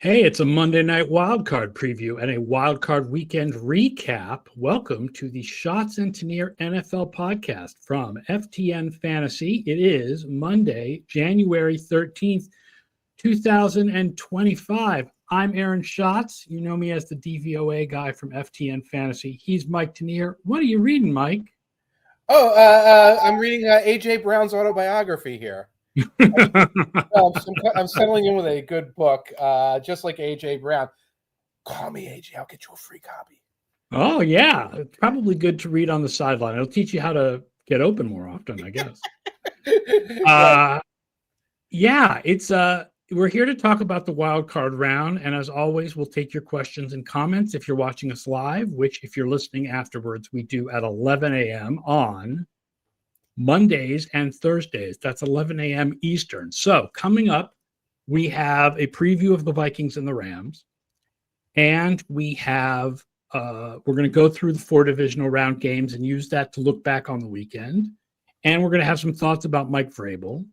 Hey, it's a Monday night wildcard preview and a wildcard weekend recap. Welcome to the Schatz and Tanier NFL podcast from FTN Fantasy. It is Monday, January 13th, 2025. I'm Aaron Schatz. You know me as the DVOA guy from FTN Fantasy. He's Mike Tanier. What are you reading, Mike? I'm reading A.J. Brown's autobiography here. I'm settling in with a good book, just like A.J. Brown. Call me, A.J. I'll get you a free copy. Oh, yeah. It's probably good to read on the sideline. It'll teach you how to get open more often, I guess. We're here to talk about the wild card round. And as always, we'll take your questions and comments if you're watching us live, which if you're listening afterwards, we do at 11 a.m. on Mondays and Thursdays. That's 11 a.m. Eastern. So coming up, we have a preview of the Vikings and the Rams. And we have, we're going to go through the 4 divisional round games and use that to look back on the weekend. And we're going to have some thoughts about Mike Vrabel.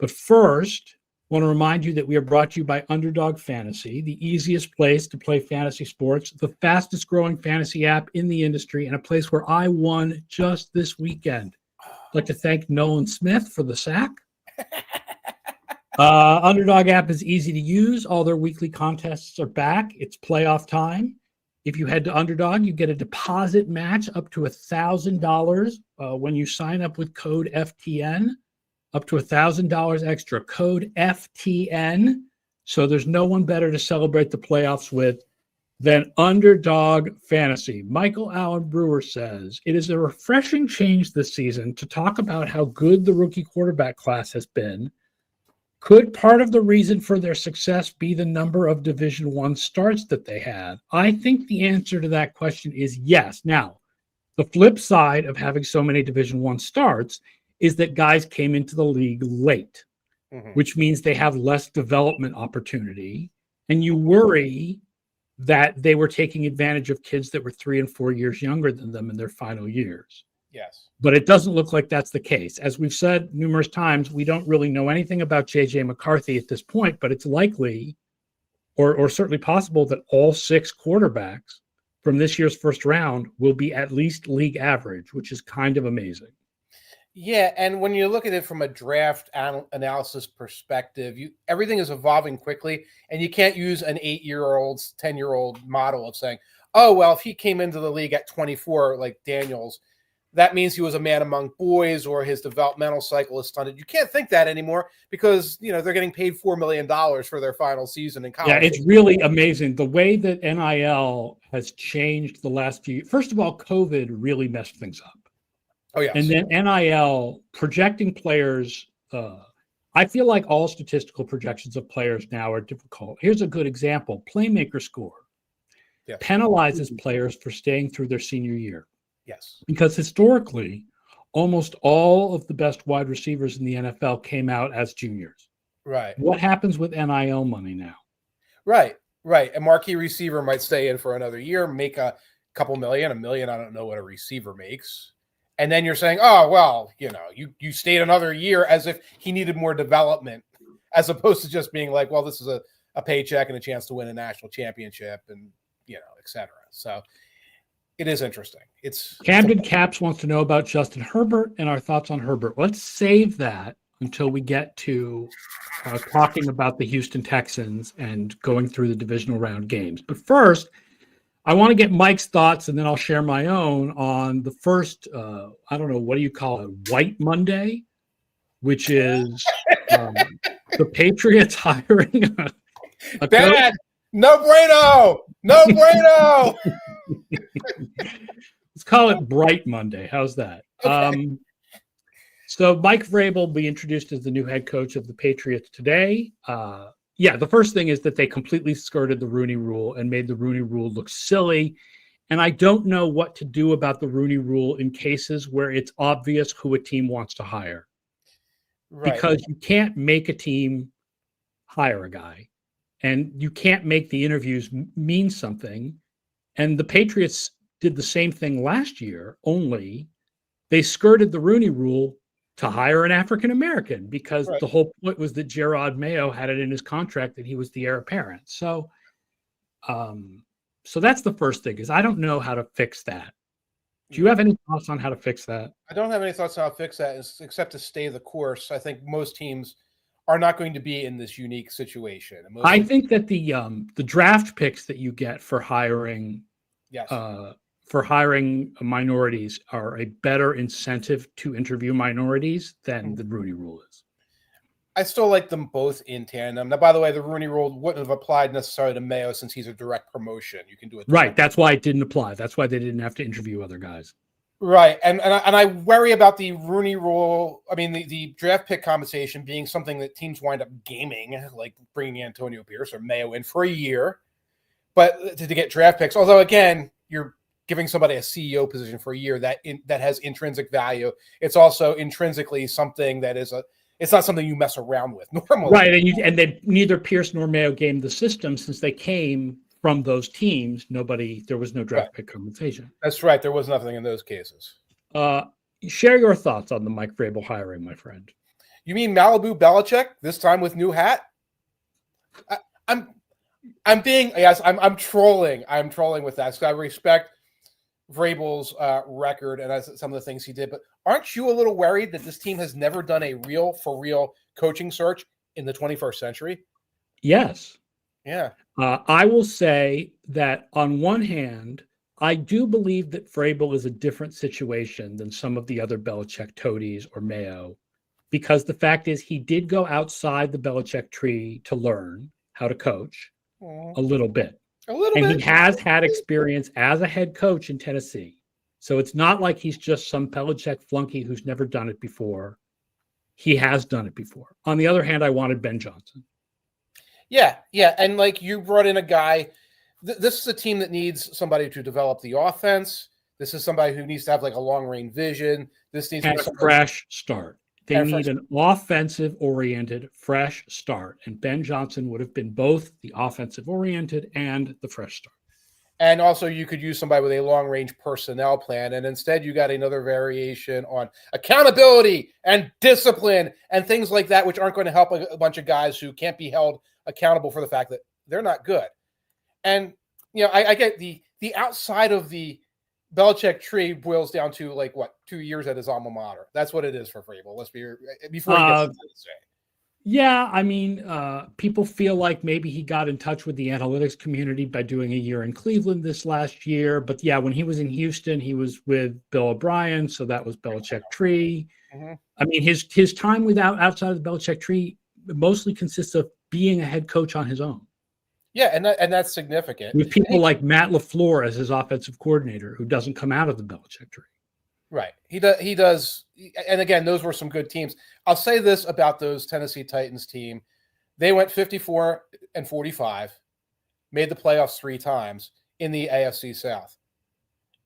But first, I want to remind you that we are brought to you by Underdog Fantasy, the easiest place to play fantasy sports, the fastest growing fantasy app in the industry, and a place where I won just this weekend. I'd like to thank Nolan Smith for the sack. Underdog app is easy to use. All their weekly contests are back. It's playoff time. If you head to Underdog, you get a deposit match up to $1,000 when you sign up with code FTN, up to $1,000 extra. Code FTN. So there's no one better to celebrate the playoffs with than Underdog Fantasy. Michael Allen Brewer says, it is a refreshing change this season to talk about how good the rookie quarterback class has been. Could part of the reason for their success be the number of Division I starts that they had? I think the answer to that question is yes. Now, the flip side of having so many Division I starts is that guys came into the league late, which means they have less development opportunity. And you worry that they were taking advantage of kids that were 3 and 4 years younger than them in their final years. Yes. But it doesn't look like that's the case. As we've said numerous times, we don't really know anything about J.J. McCarthy at this point, but it's likely or certainly possible that all 6 quarterbacks from this year's first round will be at least league average, which is kind of amazing. Yeah, and when you look at it from a draft analysis perspective, everything is evolving quickly, and you can't use an 8-year-old, 10-year-old model of saying, oh, well, if he came into the league at 24 like Daniels, that means he was a man among boys or his developmental cycle is stunted. You can't think that anymore because, they're getting paid $4 million for their final season in college. Yeah, it's really amazing. The way that NIL has changed the last few years. First of all, COVID really messed things up. Oh, yes. And then NIL projecting players. I feel like all statistical projections of players now are difficult. Here's a good example. Playmaker score penalizes players for staying through their senior year. Yes. Because historically, almost all of the best wide receivers in the NFL came out as juniors. Right. What happens with NIL money now? Right. A marquee receiver might stay in for another year, make a couple million, $1 million. I don't know what a receiver makes. And then you're saying, oh, well, you stayed another year as if he needed more development, as opposed to just being like, well, this is a paycheck and a chance to win a national championship and, et cetera. So it is interesting. Camden Caps wants to know about Justin Herbert and our thoughts on Herbert. Let's save that until we get to talking about the Houston Texans and going through the divisional round games. But first, I want to get Mike's thoughts, and then I'll share my own on the first, I don't know, what do you call it, White Monday, which is the Patriots hiring a Bad. No bueno. Let's call it Bright Monday. How's that? Okay. So Mike Vrabel will be introduced as the new head coach of the Patriots today. The first thing is that they completely skirted the Rooney Rule and made the Rooney Rule look silly. And I don't know what to do about the Rooney Rule in cases where it's obvious who a team wants to hire. Right. Because you can't make a team hire a guy, and you can't make the interviews mean something. And the Patriots did the same thing last year, only they skirted the Rooney Rule to hire an African-American because Right. the whole point was that Gerard Mayo had it in his contract that he was the heir apparent. So, so that's the first thing is I don't know how to fix that. Do you have any thoughts on how to fix that? I don't have any thoughts on how to fix that except to stay the course. I think most teams are not going to be in this unique situation. I think that the draft picks that you get for hiring yes. Minorities are a better incentive to interview minorities than the Rooney Rule is. I still like them both in tandem. Now, by the way, the Rooney Rule wouldn't have applied necessarily to Mayo since he's a direct promotion. You can do it. Right. That's why it didn't apply. That's why they didn't have to interview other guys. Right. And I worry about the Rooney Rule. I mean, the draft pick compensation being something that teams wind up gaming, like bringing Antonio Pierce or Mayo in for a year, but to get draft picks. Although, again, you're giving somebody a CEO position for a year that has intrinsic value. It's also intrinsically something that is it's not something you mess around with normally. Right. And then neither Pierce nor Mayo gamed the system since they came from those teams. There was no draft pick compensation. That's right. There was nothing in those cases. Share your thoughts on the Mike Vrabel hiring, my friend. You mean Malibu Belichick this time with new hat? I'm trolling. I'm trolling with that. So I respect Vrabel's record and some of the things he did, but aren't you a little worried that this team has never done a real coaching search in the 21st century? Yes. Yeah. I will say that on one hand, I do believe that Vrabel is a different situation than some of the other Belichick toadies or Mayo, because the fact is he did go outside the Belichick tree to learn how to coach a little bit. And he has had experience as a head coach in Tennessee. So it's not like he's just some Belichick flunky who's never done it before. He has done it before. On the other hand, I wanted Ben Johnson. Yeah. And like you brought in a guy, this is a team that needs somebody to develop the offense. This is somebody who needs to have like a long-range vision. This needs to be a fresh start. They need an offensive-oriented, fresh start. And Ben Johnson would have been both the offensive-oriented and the fresh start. And also you could use somebody with a long-range personnel plan. And instead you got another variation on accountability and discipline and things like that, which aren't going to help a bunch of guys who can't be held accountable for the fact that they're not good. And, I get the outside of the Belichick tree boils down to 2 years at his alma mater. That's what it is for Vrabel. Let's be before he gets to say. Yeah, I mean, people feel like maybe he got in touch with the analytics community by doing a year in Cleveland this last year. But yeah, when he was in Houston, he was with Bill O'Brien, so that was Belichick tree. Mm-hmm. I mean, his time outside of the Belichick tree mostly consists of being a head coach on his own. Yeah, and that's significant. With people like Matt LaFleur as his offensive coordinator, who doesn't come out of the Belichick tree. Right. He does. And again, those were some good teams. I'll say this about those Tennessee Titans team. They went 54-45, made the playoffs 3 times in the AFC South.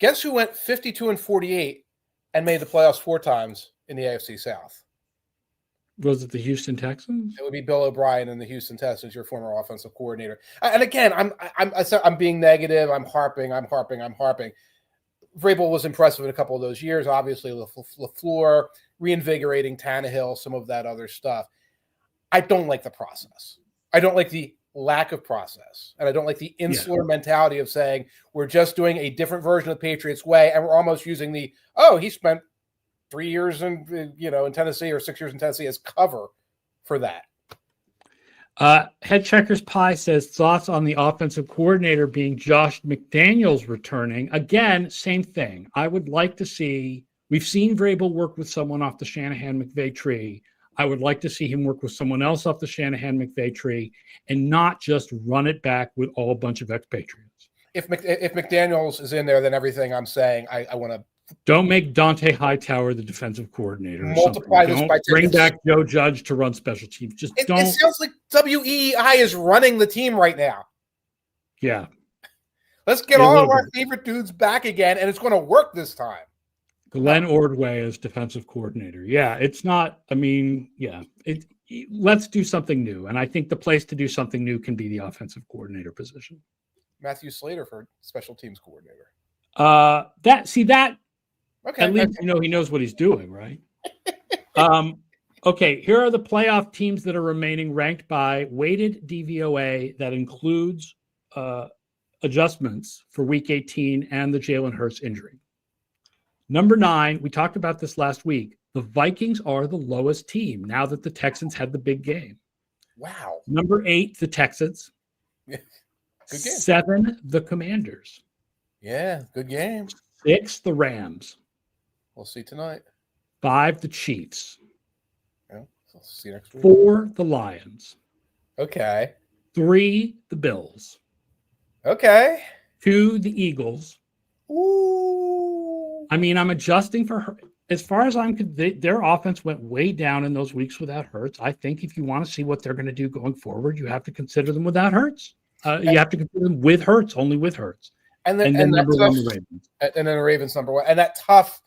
Guess who went 52-48 and made the playoffs 4 times in the AFC South? Was it the Houston Texans? It would be Bill O'Brien and the Houston Texans, your former offensive coordinator. And again, I'm being negative. I'm harping. Vrabel was impressive in a couple of those years. Obviously, LaFleur, reinvigorating Tannehill, some of that other stuff. I don't like the process. I don't like the lack of process. And I don't like the insular mentality of saying we're just doing a different version of the Patriots way, and we're almost using he spent 3 years in Tennessee or 6 years in Tennessee as cover for that. Head Checkers Pie says thoughts on the offensive coordinator being Josh McDaniels returning. Again, same thing. I would like to see, we've seen Vrabel work with someone off the Shanahan-McVay tree. I would like to see him work with someone else off the Shanahan-McVay tree and not just run it back with a bunch of expatriates. If McDaniels is in there, then everything I'm saying, I want to. Don't make Dante Hightower the defensive coordinator. Multiply this by 10. Bring back Joe Judge to run special teams. It sounds like WEI is running the team right now. Yeah. Let's get all of our favorite dudes back again, and it's going to work this time. Glenn Ordway as defensive coordinator. Yeah, it's not. I mean, yeah. Let's do something new, and I think the place to do something new can be the offensive coordinator position. Matthew Slater for special teams coordinator. That. Okay. At least he knows what he's doing, right? Okay, here are the playoff teams that are remaining ranked by weighted DVOA that includes adjustments for Week 18 and the Jalen Hurts injury. Number 9, we talked about this last week. The Vikings are the lowest team now that the Texans had the big game. Wow. Number 8, the Texans. Good game. 7, the Commanders. Yeah, good game. 6, the Rams. We'll see tonight. 5, the Chiefs. Yeah, so see you next week. 4, the Lions. Okay. 3, the Bills. Okay. 2, the Eagles. Ooh. I mean, I'm adjusting for her. As far as I'm concerned, their offense went way down in those weeks without Hurts. I think if you want to see what they're going to do going forward, you have to consider them without Hurts. You have to consider them with Hurts, only with Hurts. And then number tough, 1, the Ravens. And then the Ravens number 1. And that tough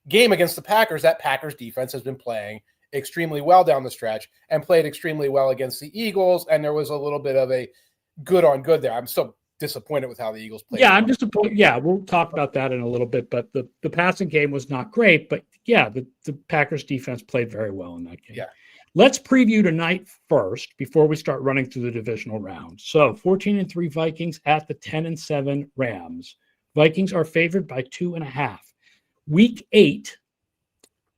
game against the Packers, that Packers defense has been playing extremely well down the stretch and played extremely well against the Eagles. And there was a little bit of a good on good there. I'm still disappointed with how the Eagles played. Yeah, I'm disappointed. Yeah, we'll talk about that in a little bit. But the passing game was not great. But yeah, the Packers defense played very well in that game. Yeah. Let's preview tonight first before we start running through the divisional round. So 14-3 Vikings at the 10-7 Rams. Vikings are favored by 2.5. Week 8,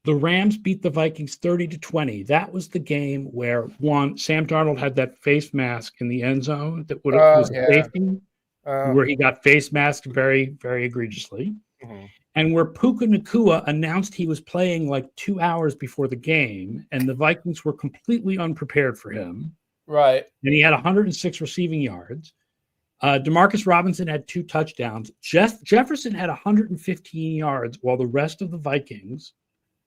the Rams beat the Vikings 30-20. That was the game where Sam Darnold had that face mask in the end zone that was a safety, where he got face masked very, very egregiously. Mm-hmm. And where Puka Nacua announced he was playing like 2 hours before the game, and the Vikings were completely unprepared for him. Right. And he had 106 receiving yards. Demarcus Robinson had 2 touchdowns. Jefferson had 115 yards, while the rest of the Vikings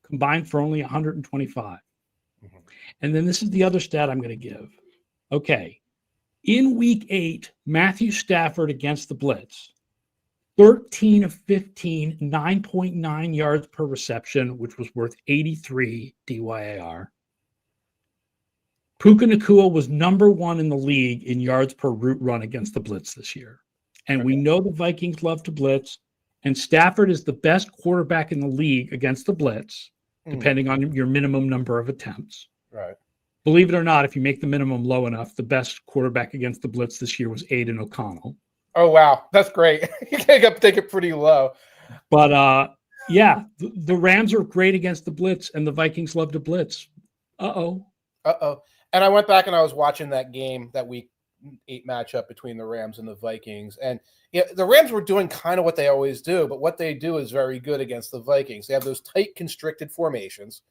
combined for only 125. Mm-hmm. And then this is the other stat I'm going to give. Okay. In week 8, Matthew Stafford against the blitz, 13 of 15, 9.9 yards per reception, which was worth 83 DYAR. Puka Nacua was number 1 in the league in yards per route run against the blitz this year. And we know the Vikings love to blitz, and Stafford is the best quarterback in the league against the blitz, depending on your minimum number of attempts. Right. Believe it or not, if you make the minimum low enough, the best quarterback against the blitz this year was Aiden O'Connell. Oh, wow. That's great. You can take it pretty low. But, yeah, the Rams are great against the blitz, and the Vikings love to blitz. Uh-oh. And I went back and I was watching that game, that week 8 matchup between the Rams and the Vikings. And yeah, the Rams were doing kind of what they always do, but what they do is very good against the Vikings. They have those tight, constricted formations.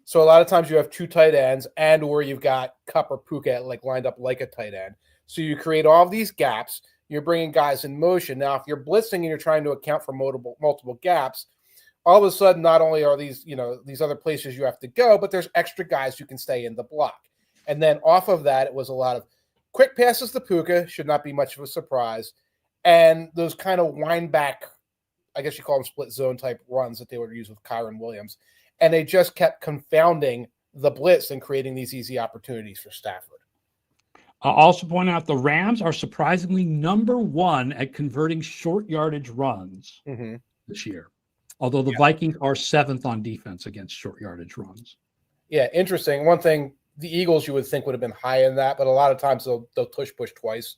So a lot of times you have 2 tight ends and or you've got Kupp or Puka like lined up like a tight end. So you create all of these gaps. You're bringing guys in motion. Now, if you're blitzing and you're trying to account for multiple gaps, all of a sudden, not only are these other places you have to go, but there's extra guys who can stay in the block. And then off of that, it was a lot of quick passes to Puka, should not be much of a surprise. And those kind of wind back, I guess you call them split zone type runs that they would use with Kyron Williams. And they just kept confounding the blitz and creating these easy opportunities for Stafford. I'll also point out the Rams are surprisingly number 1 at converting short yardage runs this year, although the Vikings are 7th on defense against short yardage runs. Yeah, interesting. One thing, the Eagles you would think would have been high in that, but a lot of times they'll push twice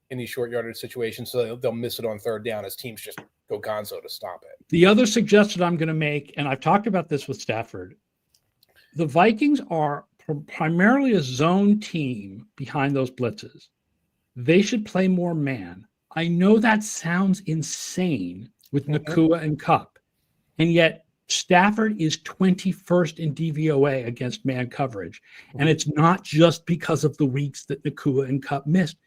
in these short yardage situations, so they'll miss it on third down as teams just go gonzo to stop it. The other suggestion I'm going to make, and I've talked about this with Stafford, the Vikings are primarily a zone team behind those blitzes. They should play more man. I know that sounds insane with Nacua and Kupp, and yet Stafford is 21st in DVOA against man coverage. And it's not just because of the weeks that Nacua and Kupp missed.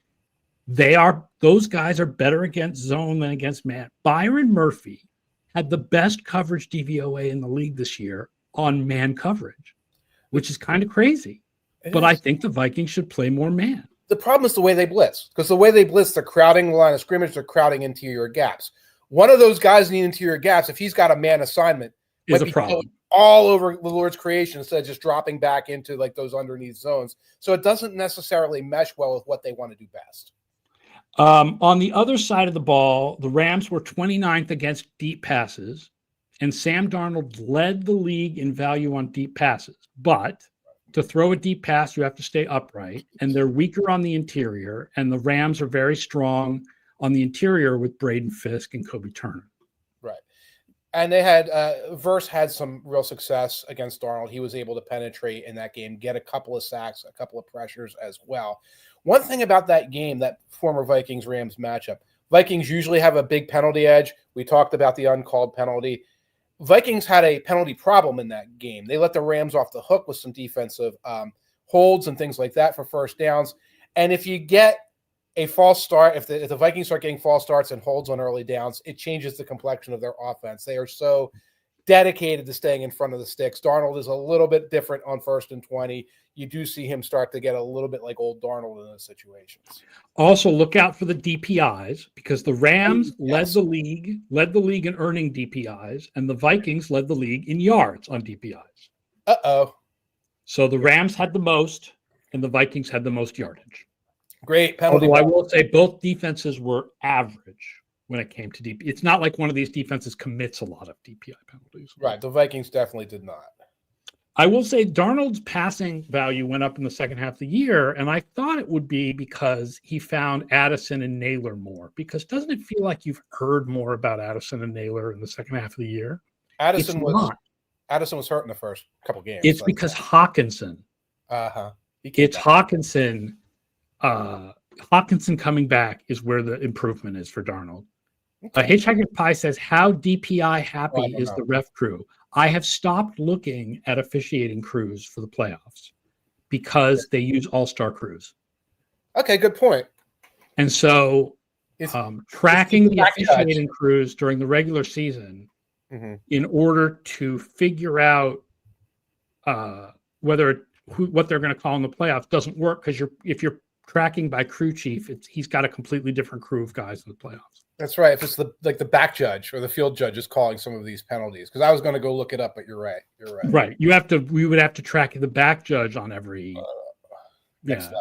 Those guys are better against zone than against man. Byron Murphy had the best coverage DVOA in the league this year on man coverage, which is kind of crazy. But I think the Vikings should play more man. The problem is the way they blitz, because the way they blitz, they're crowding the line of scrimmage, they're crowding interior gaps. One of those guys in the interior gaps, if he's got a man assignment, is a problem all over the Lord's creation instead of just dropping back into like those underneath zones. So it doesn't necessarily mesh well with what they want to do best. On the other side of the ball, the Rams were 29th against deep passes, and Sam Darnold led the league in value on deep passes. But to throw a deep pass, you have to stay upright, and they're weaker on the interior, and the Rams are very strong on the interior with Braden Fisk and Kobe Turner. Right. And they had Verse had some real success against Darnold. He was able to penetrate in that game, get a couple of sacks, a couple of pressures as well. One thing about that game, that former Vikings-Rams matchup, Vikings usually have a big penalty edge. We talked about the uncalled penalty. Vikings had a penalty problem in that game. They let the Rams off the hook with some defensive holds and things like that for first downs. And if you get a false start, if the Vikings start getting false starts and holds on early downs, it changes the complexion of their offense. They are so dedicated to staying in front of the sticks. Darnold is a little bit different on 1st and 20. You do see him start to get a little bit like old Darnold in those situations. Also, look out for the DPIs, because the Rams led the league in earning DPIs, and the Vikings led the league in yards on DPIs. Uh-oh. So the Rams had the most, and the Vikings had the most yardage. Great penalty. Although I will say both defenses were average when it came to DP. It's not like one of these defenses commits a lot of DPI penalties. Right. The Vikings definitely did not. I will say Darnold's passing value went up in the second half of the year, and I thought it would be because he found Addison and Naylor more. Because doesn't it feel like you've heard more about Addison and Naylor in the second half of the year? Addison was hurt in the first couple games. It's because Hawkinson. It's Hawkinson. Hawkinson coming back is where the improvement is for Darnold. Hitchhiker Pie says, how DPI happy is the ref crew? I have stopped looking at officiating crews for the playoffs because they use all-star crews. Okay, good point. And so tracking the officiating crews during the regular season in order to figure out what they're going to call in the playoffs doesn't work, because if you're tracking by crew chief, he's got a completely different crew of guys in the playoffs. That's right. If it's the back judge or the field judge is calling some of these penalties, because I was going to go look it up, but you're right. Right. We would have to track the back judge on every next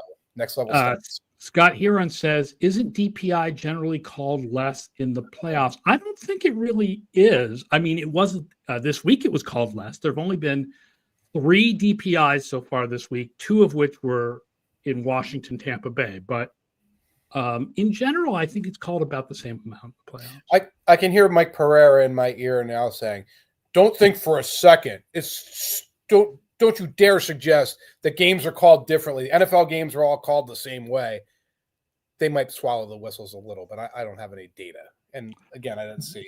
level. Scott Heron says, isn't DPI generally called less in the playoffs? I don't think it really is. I mean, it wasn't this week. It was called less. There have only been 3 DPIs so far this week, 2 of which were in Washington, Tampa Bay, but in general, I think it's called about the same amount in the playoffs. I can hear Mike Pereira in my ear now saying, "Don't think for a second. Don't you dare suggest that games are called differently. NFL games are all called the same way." They might swallow the whistles a little, but I don't have any data. And again, I didn't see.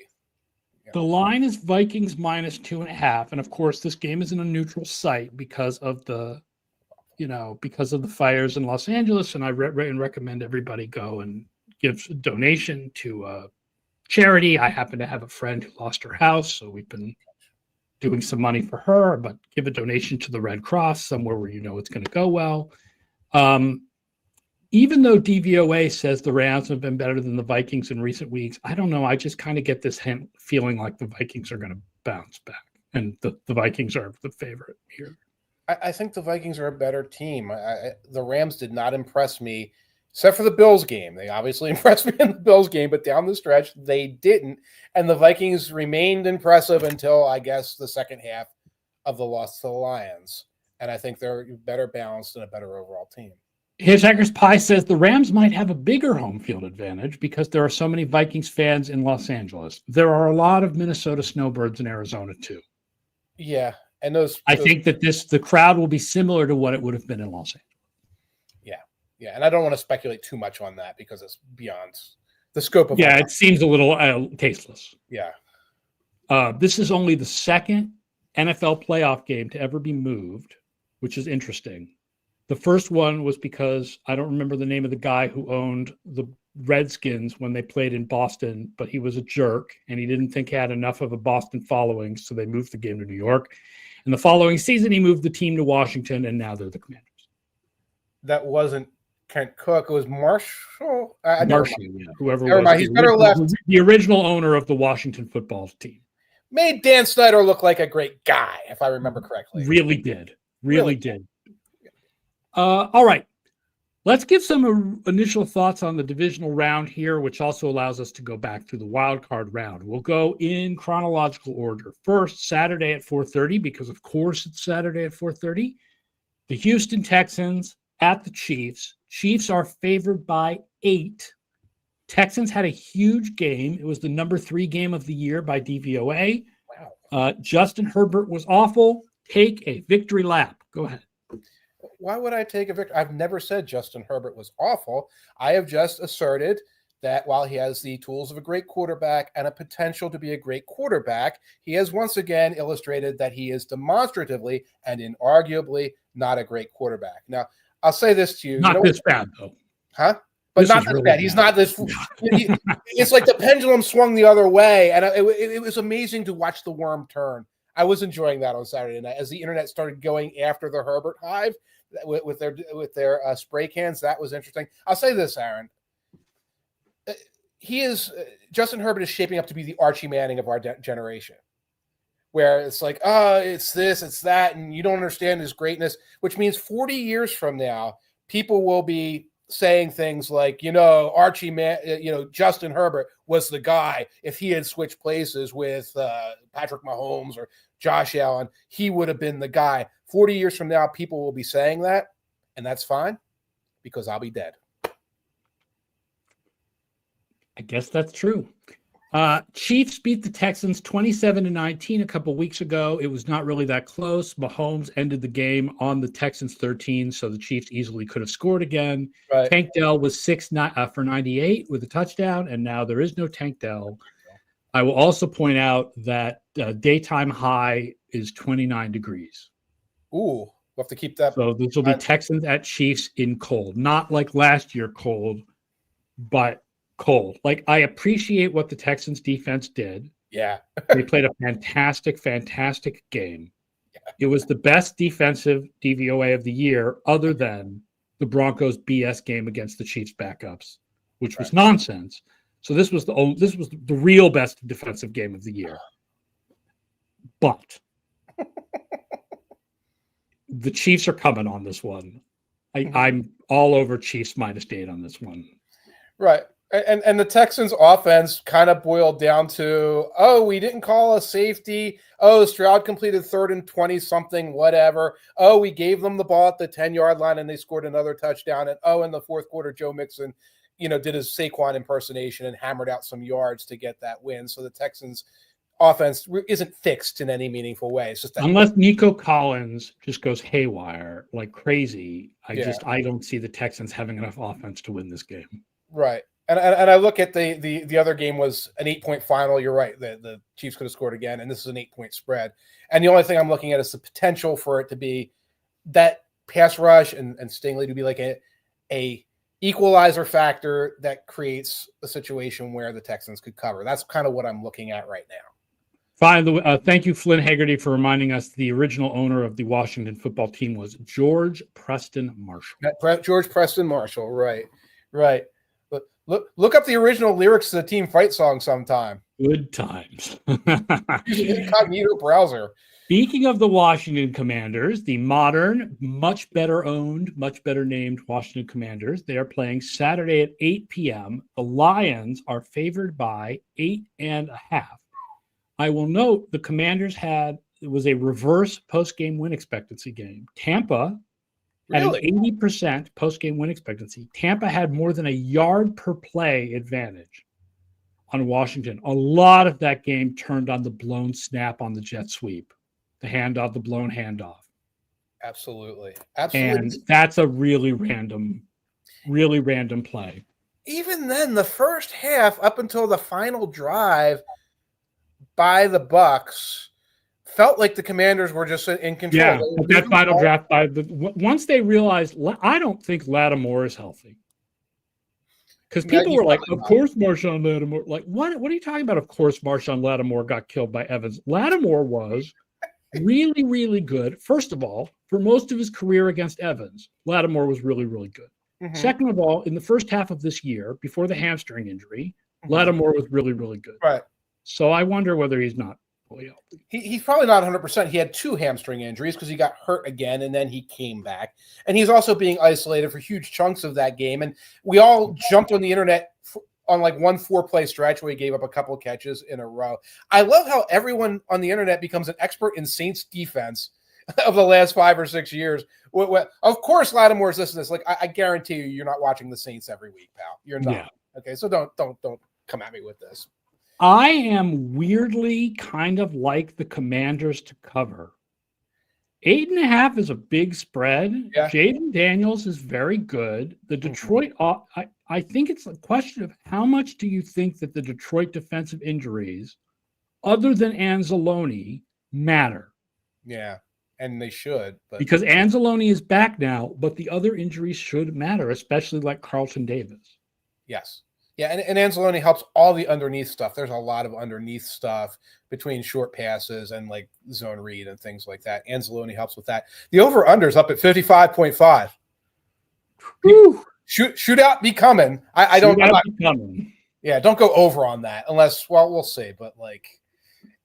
The line is Vikings -2.5, and of course, this game is in a neutral site because of the fires in Los Angeles, and I recommend everybody go and give a donation to charity. I happen to have a friend who lost her house, so we've been doing some money for her, but give a donation to the Red Cross, somewhere where you know it's going to go well. Even though DVOA says the Rams have been better than the Vikings in recent weeks, I don't know. I just kind of get this feeling like the Vikings are going to bounce back, and the Vikings are the favorite here. I think the Vikings are a better team. The Rams did not impress me, except for the Bills game. They obviously impressed me in the Bills game, but down the stretch, they didn't. And the Vikings remained impressive until, I guess, the second half of the loss to the Lions. And I think they're better balanced and a better overall team. Hitchhiker's Pie says the Rams might have a bigger home field advantage because there are so many Vikings fans in Los Angeles. There are a lot of Minnesota snowbirds in Arizona, too. Yeah. And I think that the crowd will be similar to what it would have been in Los Angeles. Yeah. And I don't want to speculate too much on that because it's beyond the scope of. Yeah, it seems a little tasteless. Yeah. This is only the second NFL playoff game to ever be moved, which is interesting. The first one was because I don't remember the name of the guy who owned the Redskins when they played in Boston, but he was a jerk and he didn't think he had enough of a Boston following, so they moved the game to New York. And the following season, he moved the team to Washington, and now they're the Commanders. That wasn't Kent Cook. It was Marshall. Marshall, yeah, whoever was. He's better left. The original owner of the Washington football team. Made Dan Snyder look like a great guy, if I remember correctly. Really did. Really did. All right. Let's give some initial thoughts on the divisional round here, which also allows us to go back through the wild card round. We'll go in chronological order. First, Saturday at 4:30, because of course it's Saturday at 4:30. The Houston Texans at the Chiefs. Chiefs are favored by 8. Texans had a huge game. It was the number 3 game of the year by DVOA. Wow. Justin Herbert was awful. Take a victory lap. Go ahead. Why would I take a victory? I've never said Justin Herbert was awful. I have just asserted that while he has the tools of a great quarterback and a potential to be a great quarterback, he has once again illustrated that he is demonstratively and inarguably not a great quarterback. Now, I'll say this to you. Not this bad, though. Huh? But This not is this really bad. bad. He's not this. It's like the pendulum swung the other way. And it was amazing to watch the worm turn. I was enjoying that on Saturday night as the internet started going after the Herbert hive with their spray cans. That was interesting. I'll say this, Aaron. Justin Herbert is shaping up to be the Archie Manning of our generation, where it's like, oh, it's this, it's that, and you don't understand his greatness, which means 40 years from now, people will be saying things like, Justin Herbert was the guy. If he had switched places with Patrick Mahomes or Josh Allen, he would have been the guy. 40 years from now, people will be saying that, and that's fine because I'll be dead. I guess that's true. Chiefs beat the Texans 27-19 a couple weeks ago. It was not really that close. Mahomes ended the game on the Texans 13, so the Chiefs easily could have scored again. Right. Tank Dell was 6 for 98 with a touchdown, and now there is no Tank Dell. I will also point out that daytime high is 29 degrees. Ooh, we'll have to keep that. So this will be Texans at Chiefs in cold. Not like last year cold, but cold. Like, I appreciate what the Texans defense did. Yeah. They played a fantastic game. Yeah. It was the best defensive DVOA of the year, other than the Broncos BS game against the Chiefs backups, which was nonsense. So this was the real best defensive game of the year. But the Chiefs are coming on this one. I'm all over Chiefs -8 on this one. Right. And the Texans offense kind of boiled down to, oh, we didn't call a safety. Oh, Stroud completed 3rd and 20 something, whatever. Oh, we gave them the ball at the 10-yard line and they scored another touchdown. And in the fourth quarter, Joe Mixon, did his Saquon impersonation and hammered out some yards to get that win. So the Texans offense isn't fixed in any meaningful way. It's just that unless Nico Collins just goes haywire like crazy, I don't see the Texans having enough offense to win this game. Right. And I look at the other game was an 8-point final. You're right. The Chiefs could have scored again, and this is an 8-point spread. And the only thing I'm looking at is the potential for it to be that pass rush and Stingley to be like a equalizer factor that creates a situation where the Texans could cover. That's kind of what I'm looking at right now. Fine. Thank you, Flynn Haggerty, for reminding us the original owner of the Washington football team was George Preston Marshall. George Preston Marshall. Right. Look up the original lyrics to the Team Fight song sometime. Good times. Incognito browser. Speaking of the Washington Commanders, the modern, much better owned, much better named Washington Commanders, they are playing Saturday at 8 p.m. The Lions are favored by 8.5. I will note the Commanders it was a reverse post-game win expectancy game. Tampa at an 80% post-game win expectancy. Tampa had more than a yard per play advantage on Washington. A lot of that game turned on the blown snap on the jet sweep, the blown handoff. Absolutely. And that's a really random play. Even then, the first half up until the final drive by the Bucs felt like the Commanders were just in control. Yeah, that final draft once they realized, I don't think Lattimore is healthy. Because people were like, of course Marshawn Lattimore. Like, what are you talking about? Of course Marshawn Lattimore got killed by Evans. Lattimore was really, really good. First of all, for most of his career against Evans, Lattimore was really, really good. Mm-hmm. Second of all, in the first half of this year, before the hamstring injury, Lattimore was really, really good. Right. So I wonder whether he's not fully healthy. He's probably not 100%. He had 2 hamstring injuries because he got hurt again, and then he came back. And he's also being isolated for huge chunks of that game. And we all jumped on the internet on like one 4-play stretch where he gave up a couple of catches in a row. I love how everyone on the internet becomes an expert in Saints defense of the last 5 or 6 years. Of course, Lattimore's this. Like, I guarantee you're not watching the Saints every week, pal. You're not. Yeah. Okay, so don't come at me with this. I am weirdly kind of like the Commanders to cover. 8.5 is a big spread. Yeah. Jaden Daniels is very good. The Detroit, I think it's a question of how much do you think that the Detroit defensive injuries, other than Anzalone, matter? Yeah, and they should. Because Anzalone is back now, but the other injuries should matter, especially like Carlton Davis. Yes. Yeah, and Anzalone helps all the underneath stuff. There's a lot of underneath stuff between short passes and like zone read and things like that. Anzalone helps with that. The over-under is up at 55.5. Shootout be coming. I don't know. Yeah, don't go over on that unless, well, we'll see. But like,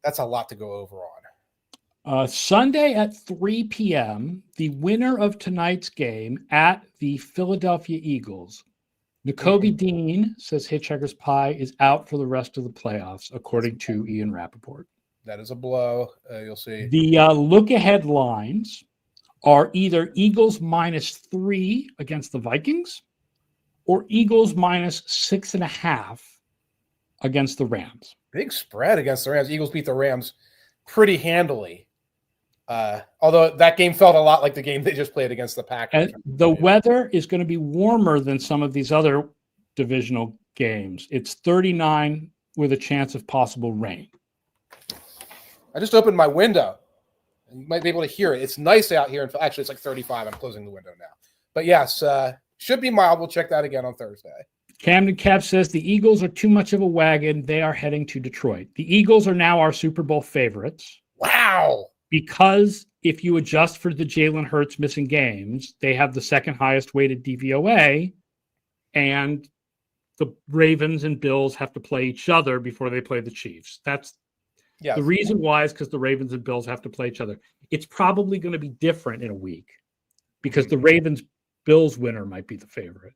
that's a lot to go over on. Sunday at 3 p.m., the winner of tonight's game at the Philadelphia Eagles. N'Kobe Dean says Hitchhiker's Pie is out for the rest of the playoffs, according to Ian Rappaport. That is a blow. You'll see. The look-ahead lines are either Eagles -3 against the Vikings or Eagles -6.5 against the Rams. Big spread against the Rams. Eagles beat the Rams pretty handily. Although that game felt a lot like the game they just played against the Packers. And the weather is going to be warmer than some of these other divisional games. It's 39 with a chance of possible rain. I just opened my window. You might be able to hear it. It's nice out here. Actually, it's like 35. I'm closing the window now. But yes, should be mild. We'll check that again on Thursday. Camden Cap says the Eagles are too much of a wagon. They are heading to Detroit. The Eagles are now our Super Bowl favorites. Wow. Because if you adjust for the Jalen Hurts missing games, they have the second highest weighted DVOA, and the Ravens and Bills have to play each other before they play the Chiefs. That's the reason why is because the Ravens and Bills have to play each other. It's probably going to be different in a week because the Ravens-Bills winner might be the favorite.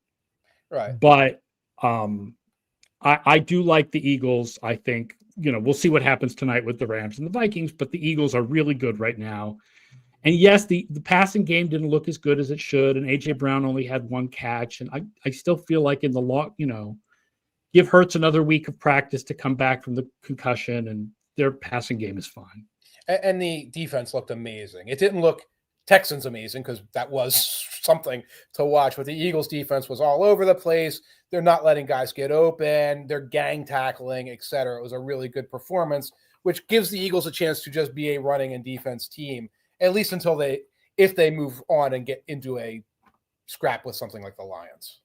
Right. But I do like the Eagles. I think, we'll see what happens tonight with the Rams and the Vikings, but the Eagles are really good right now. And yes, the passing game didn't look as good as it should, and A.J. Brown only had 1 catch. And I still feel like in the long, give Hurts another week of practice to come back from the concussion, and their passing game is fine. And the defense looked amazing. It didn't look Texans amazing because that was something to watch, but the Eagles defense was all over the place. They're not letting guys get open. They're gang tackling, et cetera. It was a really good performance, which gives the Eagles a chance to just be a running and defense team, at least until if they move on and get into a scrap with something like the Lions.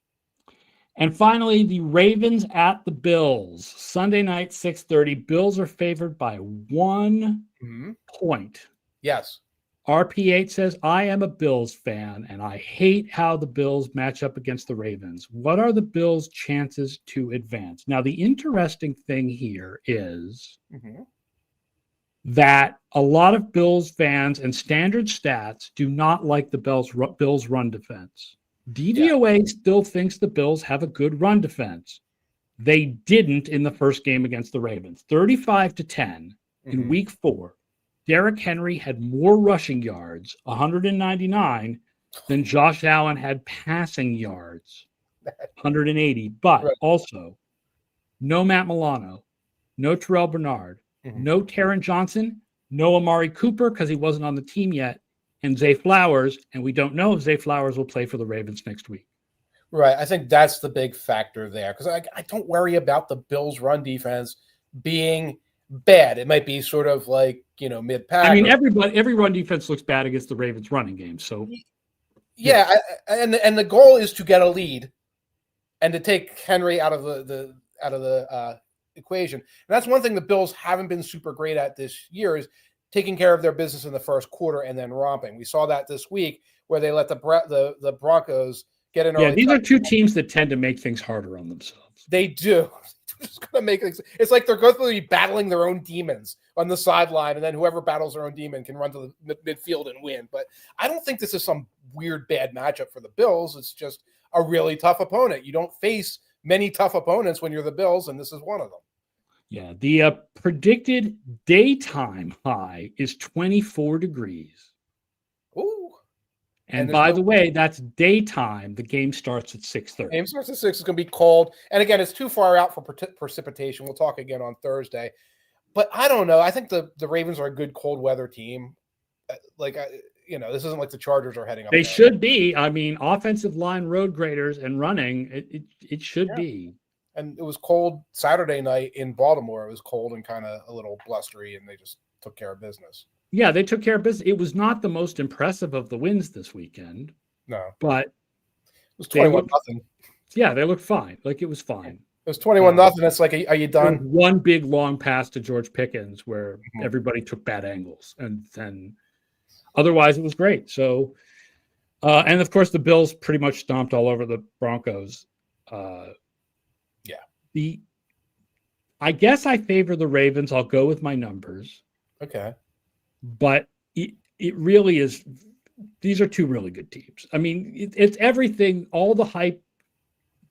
And finally, the Ravens at the Bills. Sunday night, 6:30. Bills are favored by 1 point. Yes. RP8 says, I am a Bills fan, and I hate how the Bills match up against the Ravens. What are the Bills' chances to advance? Now, the interesting thing here is that a lot of Bills fans and standard stats do not like the Bills' run defense. DVOA still thinks the Bills have a good run defense. They didn't in the first game against the Ravens. 35-10 in week 4. Derrick Henry had more rushing yards, 199, than Josh Allen had passing yards, 180. But also, no Matt Milano, no Terrell Bernard, no Taron Johnson, no Amari Cooper because he wasn't on the team yet, and Zay Flowers. And we don't know if Zay Flowers will play for the Ravens next week. Right. I think that's the big factor there because I don't worry about the Bills' run defense being bad. It might be sort of like, mid-pack. I mean, every run defense looks bad against the Ravens running game. So and the goal is to get a lead and to take Henry out of the equation. And that's one thing the Bills haven't been super great at this year is taking care of their business in the first quarter and then romping. We saw that this week where they let the Broncos get an early. Yeah, these are two teams that tend to make things harder on themselves. They do. just going to make it. It's like they're going to be battling their own demons on the sideline, and then whoever battles their own demon can run to the midfield and win. But I don't think this is some weird bad matchup for the Bills. It's just a really tough opponent. You don't face many tough opponents when you're the Bills, and this is one of them. Yeah, the predicted daytime high is 24 degrees. Ooh. And by the way, that's daytime. The game starts at 6:30. Game starts at 6. It's going to be cold. And again, it's too far out for precipitation. We'll talk again on Thursday. But I don't know. I think the Ravens are a good cold weather team. This isn't like the Chargers are heading up. They should be. I mean, offensive line road graders and running, it should be. And it was cold Saturday night in Baltimore. It was cold and kind of a little blustery, and they just took care of business. Yeah, they took care of business. It was not the most impressive of the wins this weekend. No. But it was 21-0. Yeah, they looked fine. Like, it was fine. It was 21-0. It's like, are you done? One big long pass to George Pickens where everybody took bad angles. And then otherwise it was great. So, and of course the Bills pretty much stomped all over the Broncos. I guess I favor the Ravens. I'll go with my numbers. Okay. But it really is. These are two really good teams. I mean, it's everything, all the hype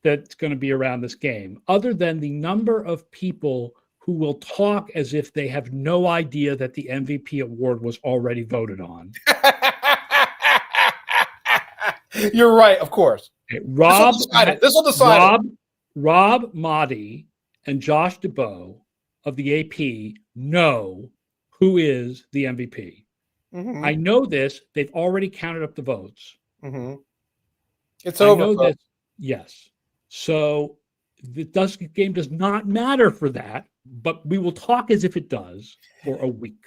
that's going to be around this game, other than the number of people who will talk as if they have no idea that the MVP award was already voted on. You're right, of course. Okay, this will decide it. Rob Mahdi and Josh DeBow of the AP know who is the MVP. Mm-hmm. I know this. They've already counted up the votes. Mm-hmm. It's over. This. Yes. So the game does not matter for that, but we will talk as if it does for a week.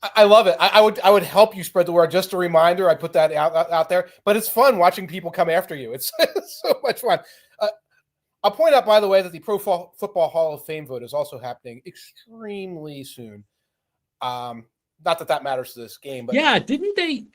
I love it. I would help you spread the word. Just a reminder, I put that out there. But it's fun watching people come after you. It's so much fun. I'll point out, by the way, that the Pro Football Hall of Fame vote is also happening extremely soon. Not that matters to this game, but yeah, didn't they?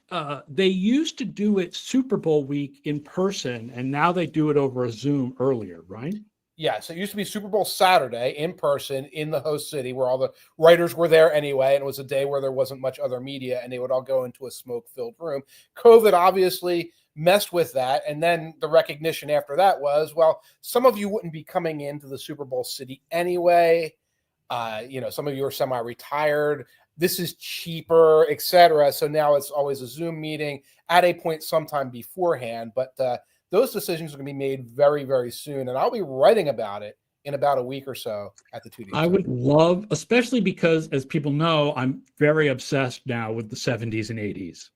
They used to do it Super Bowl week in person, and now they do it over a Zoom earlier, right? Yeah, so it used to be Super Bowl Saturday in person in the host city where all the writers were there anyway, and it was a day where there wasn't much other media, and they would all go into a smoke-filled room. COVID obviously messed with that, and then the recognition after that was, well, some of you wouldn't be coming into the Super Bowl city anyway. Some of you are semi-retired. This is cheaper, etc. So now it's always a Zoom meeting at a point sometime beforehand, but those decisions are going to be made very, very soon, and I'll be writing about it in about a week or so at the 2D. I would love, especially because, as people know, I'm very obsessed now with the 70s and 80s.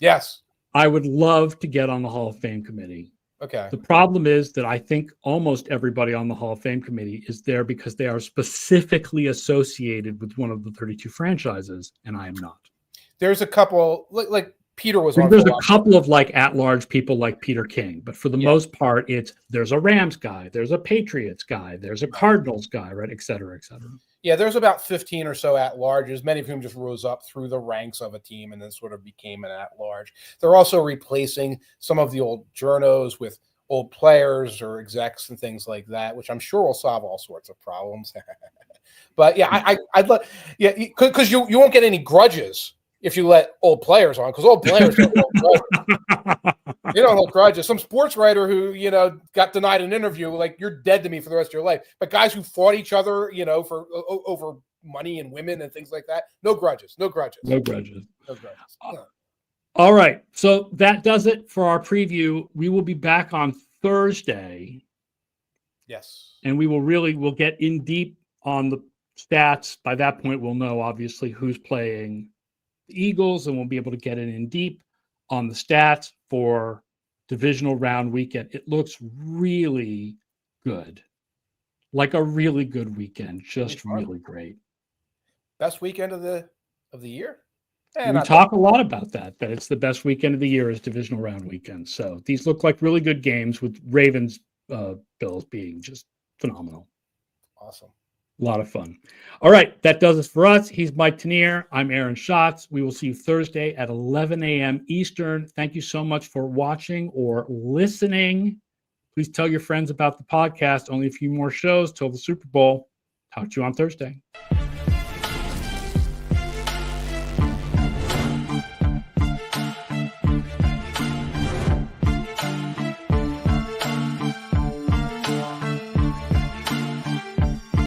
Yes. I would love to get on the Hall of Fame committee. Okay. The problem is that I think almost everybody on the Hall of Fame committee is there because they are specifically associated with one of the 32 franchises, and I am not. There's a couple, like Peter was on. There's a couple of like at-large people like Peter King, but for the most part, there's a Rams guy, there's a Patriots guy, there's a Cardinals guy, right, et cetera, et cetera. Yeah, there's about 15 or so at-larges, many of whom just rose up through the ranks of a team and then sort of became an at-large. They're also replacing some of the old journos with old players or execs and things like that, which I'm sure will solve all sorts of problems. But yeah, I'd love, because you won't get any grudges if you let old players on, because old players don't hold grudges. They don't hold grudges. Some sports writer who, got denied an interview, like, you're dead to me for the rest of your life. But guys who fought each other, for over money and women and things like that, no grudges. All right. So that does it for our preview. We will be back on Thursday. Yes. And we'll get in deep on the stats. By that point, we'll know, obviously, who's playing the Eagles, and we'll be able to get in deep on the stats for divisional round weekend. It looks really good, like a really good weekend, just really great. Best weekend of the year. We talk a lot about that it's the best weekend of the year is divisional round weekend. So these look like really good games, with Ravens Bills being just phenomenal. Awesome. A lot of fun. All right, that does it for us. He's Mike Tanier. I'm Aaron Schatz. We will see you Thursday at 11 a.m. Eastern. Thank you so much for watching or listening. Please tell your friends about the podcast. Only a few more shows till the Super Bowl. Talk to you on Thursday.